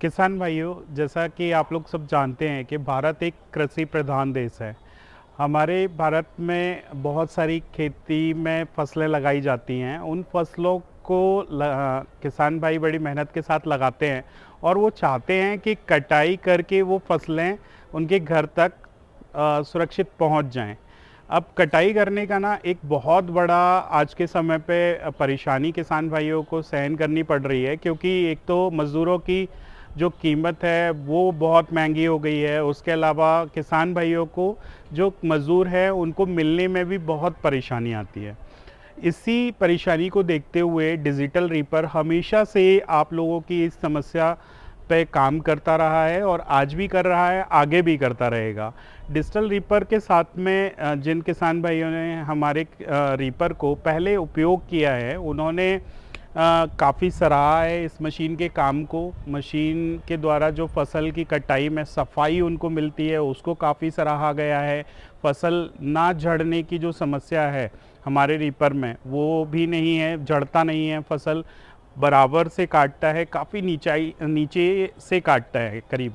किसान भाइयों, जैसा कि आप लोग सब जानते हैं कि भारत एक कृषि प्रधान देश है। हमारे भारत में बहुत सारी खेती में फसलें लगाई जाती हैं। उन फसलों को किसान भाई बड़ी मेहनत के साथ लगाते हैं और वो चाहते हैं कि कटाई करके वो फसलें उनके घर तक सुरक्षित पहुंच जाएं। अब कटाई करने का ना एक बहुत बड़ा आज के समय पे परेशानी किसान भाइयों को सहन करनी पड़ रही है, क्योंकि एक तो मज़दूरों की जो कीमत है वो बहुत महंगी हो गई है। उसके अलावा किसान भाइयों को जो मज़दूर है उनको मिलने में भी बहुत परेशानी आती है। इसी परेशानी को देखते हुए डिजिटल रीपर हमेशा से आप लोगों की इस समस्या पे काम करता रहा है और आज भी कर रहा है, आगे भी करता रहेगा। डिजिटल रीपर के साथ में जिन किसान भाइयों ने हमारे रीपर को पहले उपयोग किया है, उन्होंने काफ़ी सराहा है इस मशीन के काम को। मशीन के द्वारा जो फसल की कटाई में सफाई उनको मिलती है उसको काफ़ी सराहा गया है। फसल ना झड़ने की जो समस्या है हमारे रीपर में वो भी नहीं है, झड़ता नहीं है, फसल बराबर से काटता है, काफ़ी नीचे से काटता है। करीब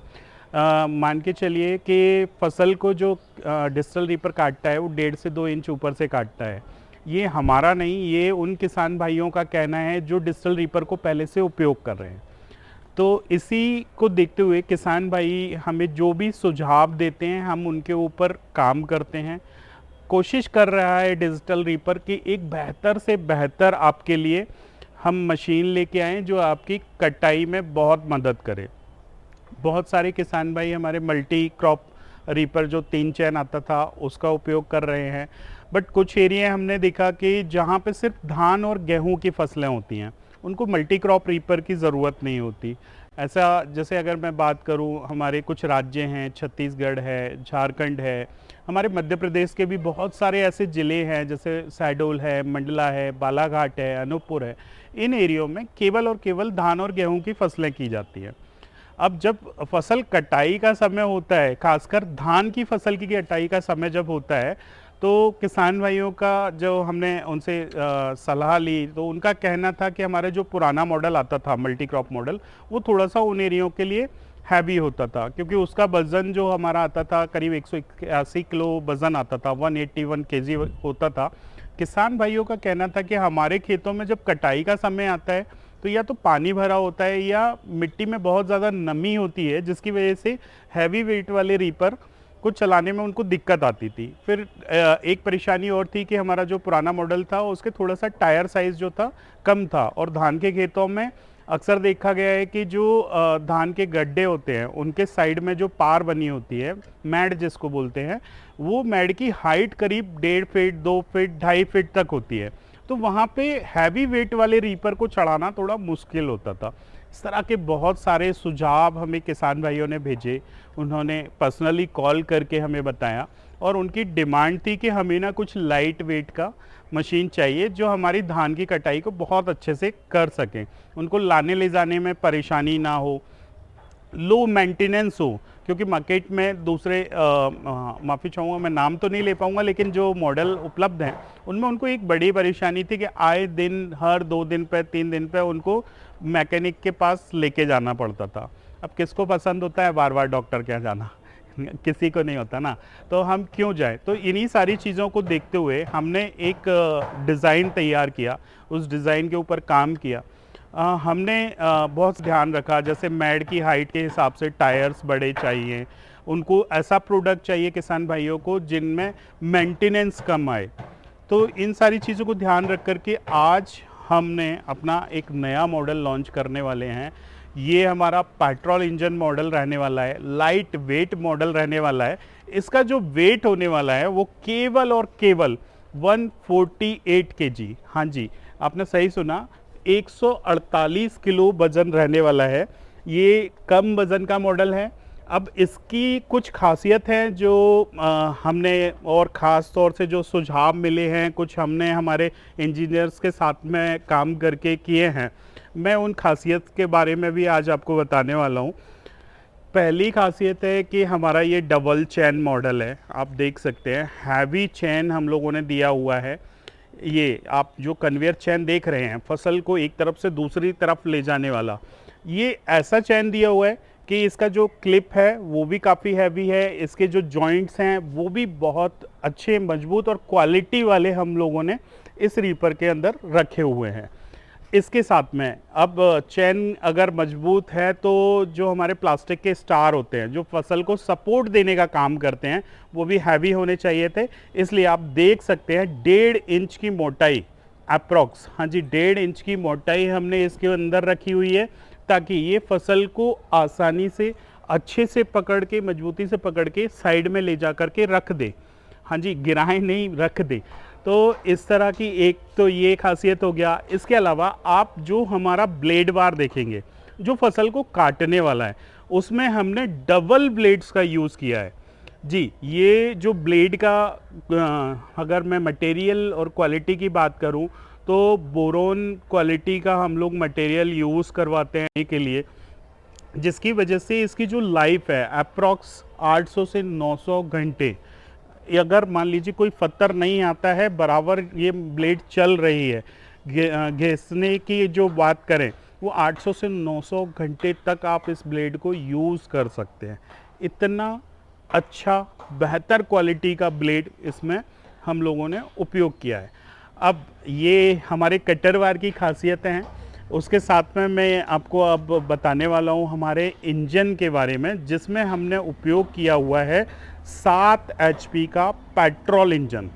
मान के चलिए कि फसल को जो डिजिटल रीपर काटता है वो 1.5 से 2 इंच ऊपर से काटता है। ये हमारा नहीं, ये उन किसान भाइयों का कहना है जो डिजिटल रीपर को पहले से उपयोग कर रहे हैं। तो इसी को देखते हुए किसान भाई हमें जो भी सुझाव देते हैं हम उनके ऊपर काम करते हैं। कोशिश कर रहा है डिजिटल रीपर की एक बेहतर से बेहतर आपके लिए हम मशीन लेके आएँ जो आपकी कटाई में बहुत मदद करे। बहुत सारे किसान भाई हमारे मल्टी क्रॉप रीपर जो 3 चैन आता था उसका उपयोग कर रहे हैं। बट कुछ एरिया हमने देखा कि जहाँ पे सिर्फ धान और गेहूं की फसलें होती हैं उनको मल्टी क्रॉप रीपर की ज़रूरत नहीं होती। ऐसा जैसे अगर मैं बात करूं, हमारे कुछ राज्य हैं, छत्तीसगढ़ है, झारखंड है, हमारे मध्य प्रदेश के भी बहुत सारे ऐसे ज़िले हैं जैसे शहडोल है, मंडला है, बालाघाट है, अनूपपुर है। इन एरियो में केवल और केवल धान और गेहूं की फसलें की जाती हैं। अब जब फसल कटाई का समय होता है, खासकर धान की फसल की कटाई का समय जब होता है, तो किसान भाइयों का जो हमने उनसे सलाह ली तो उनका कहना था कि हमारा जो पुराना मॉडल आता था मल्टी क्रॉप मॉडल, वो थोड़ा सा उन एरियो के लिए हैवी होता था, क्योंकि उसका वज़न जो हमारा आता था करीब 181 किलो वज़न आता था, 181 केजी होता था। किसान भाइयों का कहना था कि हमारे खेतों में जब कटाई का समय आता है तो या तो पानी भरा होता है या मिट्टी में बहुत ज़्यादा नमी होती है, जिसकी वजह से हैवी वेट वाले रीपर को चलाने में उनको दिक्कत आती थी। फिर एक परेशानी और थी कि हमारा जो पुराना मॉडल था उसके थोड़ा सा टायर साइज़ जो था कम था, और धान के खेतों में अक्सर देखा गया है कि जो धान के गड्ढे होते हैं उनके साइड में जो पार बनी होती है, मैड जिसको बोलते हैं, वो मैड की हाइट करीब 1.5 फीट, 2 फीट, 2.5 फीट तक होती है। तो वहाँ पे हैवी वेट वाले रीपर को चढ़ाना थोड़ा मुश्किल होता था। इस तरह के बहुत सारे सुझाव हमें किसान भाइयों ने भेजे, उन्होंने पर्सनली कॉल करके हमें बताया, और उनकी डिमांड थी कि हमें ना कुछ लाइट वेट का मशीन चाहिए जो हमारी धान की कटाई को बहुत अच्छे से कर सकें, उनको लाने ले जाने में परेशानी ना हो, लो मेंटेनेंस हो। क्योंकि मार्केट में दूसरे माफ़ी चाहूँगा मैं नाम तो नहीं ले पाऊँगा, लेकिन जो मॉडल उपलब्ध हैं उनमें उनको एक बड़ी परेशानी थी कि आए दिन हर 2 दिन पे 3 दिन पे उनको मैकेनिक के पास लेके जाना पड़ता था। अब किसको पसंद होता है बार बार डॉक्टर के यहाँ जाना किसी को नहीं होता ना, तो हम क्यों जाएं। तो इन्हीं सारी चीज़ों को देखते हुए हमने एक डिज़ाइन तैयार किया, उस डिज़ाइन के ऊपर काम किया। हमने बहुत ध्यान रखा, जैसे मैड की हाइट के हिसाब से टायर्स बड़े चाहिए, उनको ऐसा प्रोडक्ट चाहिए किसान भाइयों को जिनमें मेंटेनेंस कम आए। तो इन सारी चीज़ों को ध्यान रख कर के आज हमने अपना एक नया मॉडल लॉन्च करने वाले हैं। ये हमारा पेट्रोल इंजन मॉडल रहने वाला है, लाइट वेट मॉडल रहने वाला है। इसका जो वेट होने वाला है वो केवल और केवल 148 केजी, हाँ जी आपने सही सुना, 148 किलो वजन रहने वाला है। ये कम वजन का मॉडल है। अब इसकी कुछ खासियत हैं जो हमने और ख़ास तौर से जो सुझाव मिले हैं, कुछ हमने हमारे इंजीनियर्स के साथ में काम करके किए हैं, मैं उन खासियत के बारे में भी आज आपको बताने वाला हूँ। पहली खासियत है कि हमारा ये डबल चैन मॉडल है, आप देख सकते हैं हैवी चैन हम लोगों ने दिया हुआ है। ये आप जो कन्वेयर चैन देख रहे हैं फसल को एक तरफ से दूसरी तरफ ले जाने वाला, ये ऐसा चैन दिया हुआ है कि इसका जो क्लिप है वो भी काफ़ी हैवी है, इसके जो जॉइंट्स हैं वो भी बहुत अच्छे, मजबूत और क्वालिटी वाले हम लोगों ने इस रीपर के अंदर रखे हुए हैं। इसके साथ में अब चैन अगर मजबूत है तो जो हमारे प्लास्टिक के स्टार होते हैं जो फसल को सपोर्ट देने का काम करते हैं वो भी हैवी होने चाहिए थे। इसलिए आप देख सकते हैं 1.5 इंच की मोटाई अप्रॉक्स, हाँ जी 1.5 इंच की मोटाई हमने इसके अंदर रखी हुई है, ताकि ये फसल को आसानी से अच्छे से पकड़ के, मजबूती से पकड़ के साइड में ले जा कर के रख दे। हाँ जी, गिराएं नहीं, रख दे। तो इस तरह की एक तो ये खासियत हो गया। इसके अलावा आप जो हमारा ब्लेड बार देखेंगे जो फसल को काटने वाला है, उसमें हमने डबल ब्लेड्स का यूज़ किया है जी। ये जो ब्लेड का अगर मैं मटेरियल और क्वालिटी की बात करूं तो बोरोन क्वालिटी का हम लोग मटेरियल यूज़ करवाते हैं के लिए, जिसकी वजह से इसकी जो लाइफ है अप्रॉक्स 800 से 900 घंटे। अगर मान लीजिए कोई पत्थर नहीं आता है, बराबर ये ब्लेड चल रही है, घिसने की जो बात करें वो 800 से 900 घंटे तक आप इस ब्लेड को यूज़ कर सकते हैं। इतना अच्छा बेहतर क्वालिटी का ब्लेड इसमें हम लोगों ने उपयोग किया है। अब ये हमारे कटर वायर की खासियतें हैं। उसके साथ में मैं आपको अब बताने वाला हूँ हमारे इंजन के बारे में, जिसमें हमने उपयोग किया हुआ है 7 HP का पेट्रोल इंजन।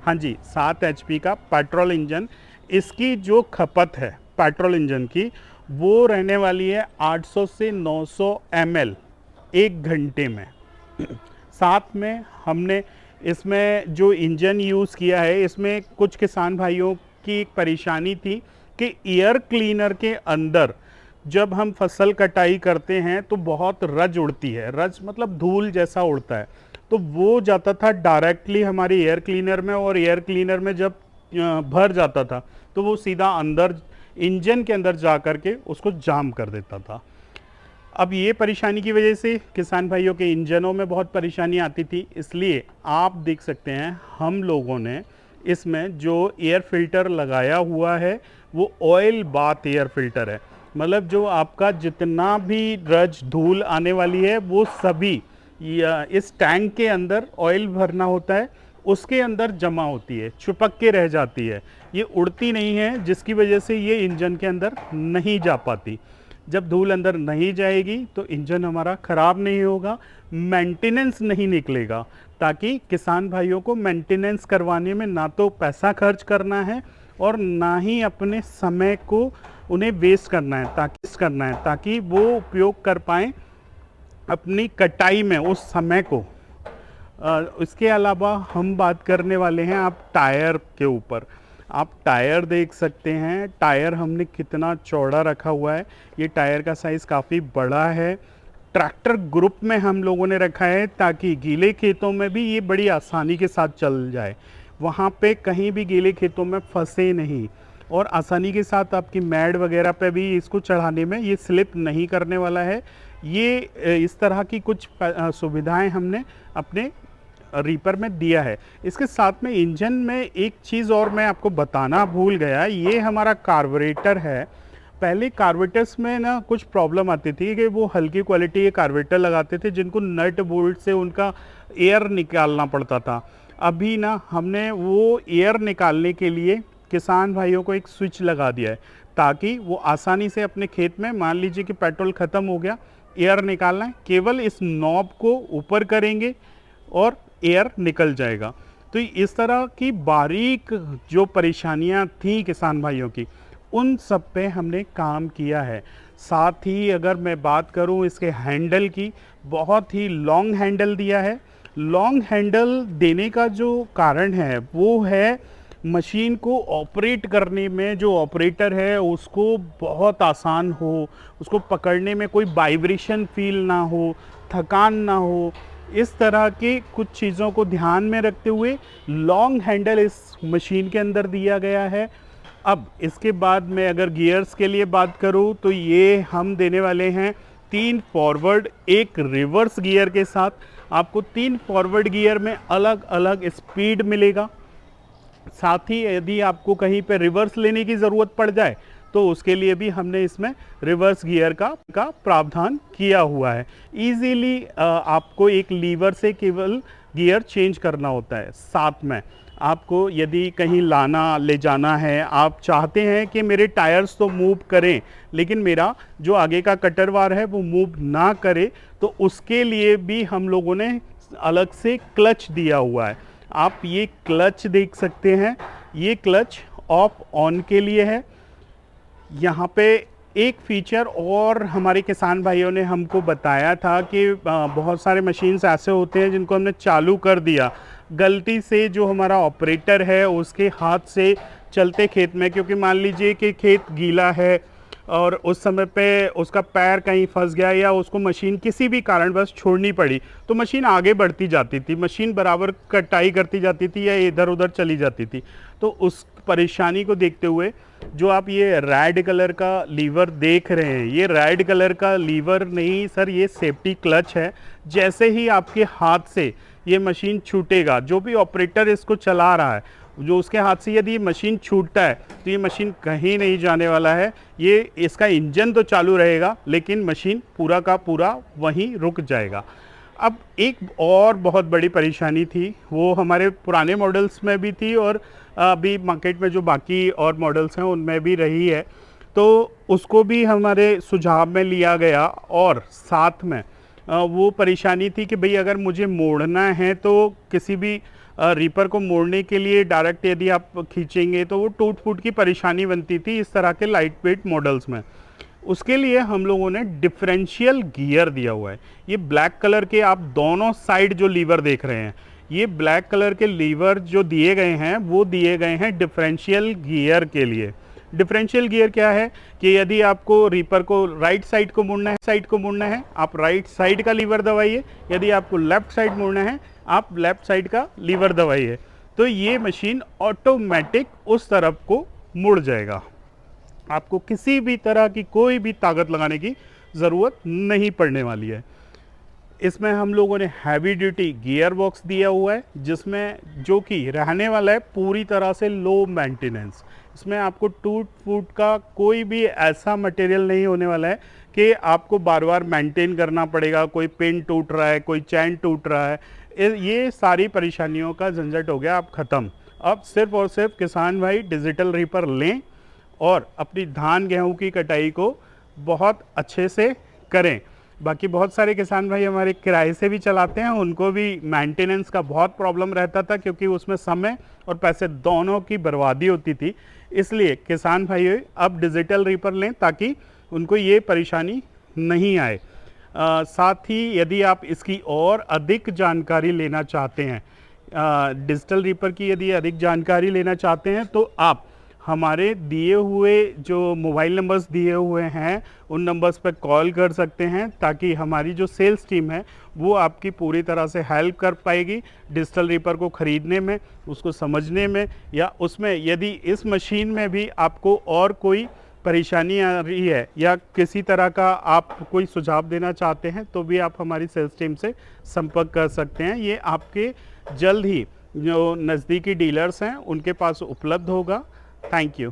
हाँ जी, 7 HP का पेट्रोल इंजन। इसकी जो खपत है पेट्रोल इंजन की वो रहने वाली है 800 से 900 ml 1 घंटे में। साथ में हमने इसमें जो इंजन यूज़ किया है, इसमें कुछ किसान भाइयों की एक परेशानी थी कि एयर क्लीनर के अंदर जब हम फसल कटाई करते हैं तो बहुत रज उड़ती है। रज मतलब धूल जैसा उड़ता है, तो वो जाता था डायरेक्टली हमारी एयर क्लीनर में, और एयर क्लीनर में जब भर जाता था तो वो सीधा अंदर इंजन के अंदर जा कर के उसको जाम कर देता था। अब ये परेशानी की वजह से किसान भाइयों के इंजनों में बहुत परेशानी आती थी। इसलिए आप देख सकते हैं हम लोगों ने इसमें जो एयर फिल्टर लगाया हुआ है वो ऑयल बाथ एयर फिल्टर है। मतलब जो आपका जितना भी रज धूल आने वाली है वो सभी इस टैंक के अंदर ऑयल भरना होता है, उसके अंदर जमा होती है, चिपक के रह जाती है, ये उड़ती नहीं है, जिसकी वजह से ये इंजन के अंदर नहीं जा पाती। जब धूल अंदर नहीं जाएगी तो इंजन हमारा ख़राब नहीं होगा, मेंटेनेंस नहीं निकलेगा। ताकि किसान भाइयों को मेंटेनेंस करवाने में ना तो पैसा खर्च करना है और ना ही अपने समय को उन्हें वेस्ट करना है, ताकि वो उपयोग कर पाएँ अपनी कटाई में उस समय को। इसके अलावा हम बात करने वाले हैं आप टायर के ऊपर। आप टायर देख सकते हैं, टायर हमने कितना चौड़ा रखा हुआ है। ये टायर का साइज़ काफ़ी बड़ा है। ट्रैक्टर ग्रुप में हम लोगों ने रखा है ताकि गीले खेतों में भी ये बड़ी आसानी के साथ चल जाए, वहाँ पे कहीं भी गीले खेतों में फंसे नहीं, और आसानी के साथ आपकी मैड वगैरह पे भी इसको चढ़ाने में ये स्लिप नहीं करने वाला है। ये इस तरह की कुछ सुविधाएं हमने अपने रीपर में दिया है। इसके साथ में इंजन में एक चीज़ और मैं आपको बताना भूल गया, ये हमारा कार्बोरेटर है। पहले कार्बोरेटर्स में ना कुछ प्रॉब्लम आती थी कि वो हल्की क्वालिटी के कार्बोरेटर लगाते थे जिनको नट बोल्ट से उनका एयर निकालना पड़ता था। अभी ना हमने वो एयर निकालने के लिए किसान भाइयों को एक स्विच लगा दिया है, ताकि वो आसानी से अपने खेत में, मान लीजिए कि पेट्रोल ख़त्म हो गया, एयर निकालना है, केवल इस नॉब को ऊपर करेंगे और एयर निकल जाएगा। तो इस तरह की बारीक जो परेशानियां थी किसान भाइयों की, उन सब पे हमने काम किया है। साथ ही अगर मैं बात करूं इसके हैंडल की, बहुत ही लॉन्ग हैंडल दिया है। लॉन्ग हैंडल देने का जो कारण है वो है मशीन को ऑपरेट करने में जो ऑपरेटर है उसको बहुत आसान हो, उसको पकड़ने में कोई वाइब्रेशन फील ना हो, थकान ना हो। इस तरह के कुछ चीज़ों को ध्यान में रखते हुए लॉन्ग हैंडल इस मशीन के अंदर दिया गया है। अब इसके बाद मैं अगर गियर्स के लिए बात करूं तो ये हम देने वाले हैं 3 फॉरवर्ड 1 रिवर्स गियर के साथ। आपको 3 फॉरवर्ड गियर में अलग अलग स्पीड मिलेगा। साथ ही यदि आपको कहीं पे रिवर्स लेने की ज़रूरत पड़ जाए तो उसके लिए भी हमने इसमें रिवर्स गियर का प्रावधान किया हुआ है। ईजीली आपको एक लीवर से केवल गियर चेंज करना होता है। साथ में आपको यदि कहीं लाना ले जाना है, आप चाहते हैं कि मेरे टायर्स तो मूव करें लेकिन मेरा जो आगे का कटर वार है वो मूव ना करे, तो उसके लिए भी हम लोगों ने अलग से क्लच दिया हुआ है। आप ये क्लच देख सकते हैं, ये क्लच ऑफ ऑन के लिए है। यहाँ पे एक फीचर और हमारे किसान भाइयों ने हमको बताया था कि बहुत सारे मशीन्स ऐसे होते हैं जिनको हमने चालू कर दिया, गलती से जो हमारा ऑपरेटर है उसके हाथ से चलते खेत में, क्योंकि मान लीजिए कि खेत गीला है और उस समय पे उसका पैर कहीं फंस गया या उसको मशीन किसी भी कारणवश छोड़नी पड़ी, तो मशीन आगे बढ़ती जाती थी, मशीन बराबर कटाई करती जाती थी या इधर उधर चली जाती थी। तो उस परेशानी को देखते हुए जो आप ये रेड कलर का लीवर देख रहे हैं, ये रेड कलर का लीवर नहीं सर, ये सेफ्टी क्लच है। जैसे ही आपके हाथ से ये मशीन छूटेगा, जो भी ऑपरेटर इसको चला रहा है, जो उसके हाथ से यदि ये मशीन छूटता है तो ये मशीन कहीं नहीं जाने वाला है। ये इसका इंजन तो चालू रहेगा लेकिन मशीन पूरा का पूरा वहीं रुक जाएगा। अब एक और बहुत बड़ी परेशानी थी, वो हमारे पुराने मॉडल्स में भी थी और अभी मार्केट में जो बाकी और मॉडल्स हैं उनमें भी रही है, तो उसको भी हमारे सुझाव में लिया गया। और साथ में वो परेशानी थी कि भाई अगर मुझे मोड़ना है तो किसी भी रीपर को मोड़ने के लिए डायरेक्ट यदि आप खींचेंगे तो वो टूट फूट की परेशानी बनती थी इस तरह के लाइट वेट मॉडल्स में। उसके लिए हम लोगों ने डिफरेंशियल गियर दिया हुआ है। ये ब्लैक कलर के आप दोनों साइड जो लीवर देख रहे हैं, ये ब्लैक कलर के लीवर जो दिए गए हैं वो दिए गए हैं डिफरेंशियल गियर के लिए। डिफरेंशियल गियर क्या है कि यदि आपको रीपर को राइट साइड को मुड़ना है आप राइट साइड का लीवर दबाइए, यदि आपको लेफ्ट साइड मुड़ना है आप लेफ्ट साइड का लीवर दबाइए, तो ये मशीन ऑटोमेटिक उस तरफ को मुड़ जाएगा। आपको किसी भी तरह की कोई भी ताकत लगाने की ज़रूरत नहीं पड़ने वाली है। इसमें हम लोगों ने हैवी ड्यूटी गियर बॉक्स दिया हुआ है जिसमें जो कि रहने वाला है पूरी तरह से लो मेंटेनेंस। इसमें आपको टूट फूट का कोई भी ऐसा मटेरियल नहीं होने वाला है कि आपको बार बार मेंटेन करना पड़ेगा, कोई पिन टूट रहा है, कोई चैन टूट रहा है, ये सारी परेशानियों का झंझट हो गया अब ख़त्म। अब सिर्फ और सिर्फ किसान भाई डिजिटल रीपर लें और अपनी धान गेहूं की कटाई को बहुत अच्छे से करें। बाकी बहुत सारे किसान भाई हमारे किराए से भी चलाते हैं, उनको भी मेंटेनेंस का बहुत प्रॉब्लम रहता था क्योंकि उसमें समय और पैसे दोनों की बर्बादी होती थी। इसलिए किसान भाई अब डिजिटल रीपर लें ताकि उनको ये परेशानी नहीं आए। साथ ही यदि आप इसकी और अधिक जानकारी लेना चाहते हैं, डिजिटल रीपर की यदि अधिक जानकारी लेना चाहते हैं तो आप हमारे दिए हुए जो मोबाइल नंबर्स दिए हुए हैं उन नंबर्स पर कॉल कर सकते हैं ताकि हमारी जो सेल्स टीम है वो आपकी पूरी तरह से हेल्प कर पाएगी डिजिटल रीपर को ख़रीदने में, उसको समझने में, या उसमें यदि इस मशीन में भी आपको और कोई परेशानी आ रही है या किसी तरह का आप कोई सुझाव देना चाहते हैं तो भी आप हमारी सेल्स टीम से संपर्क कर सकते हैं। ये आपके जल्द ही जो नज़दीकी डीलर्स हैं उनके पास उपलब्ध होगा। Thank you.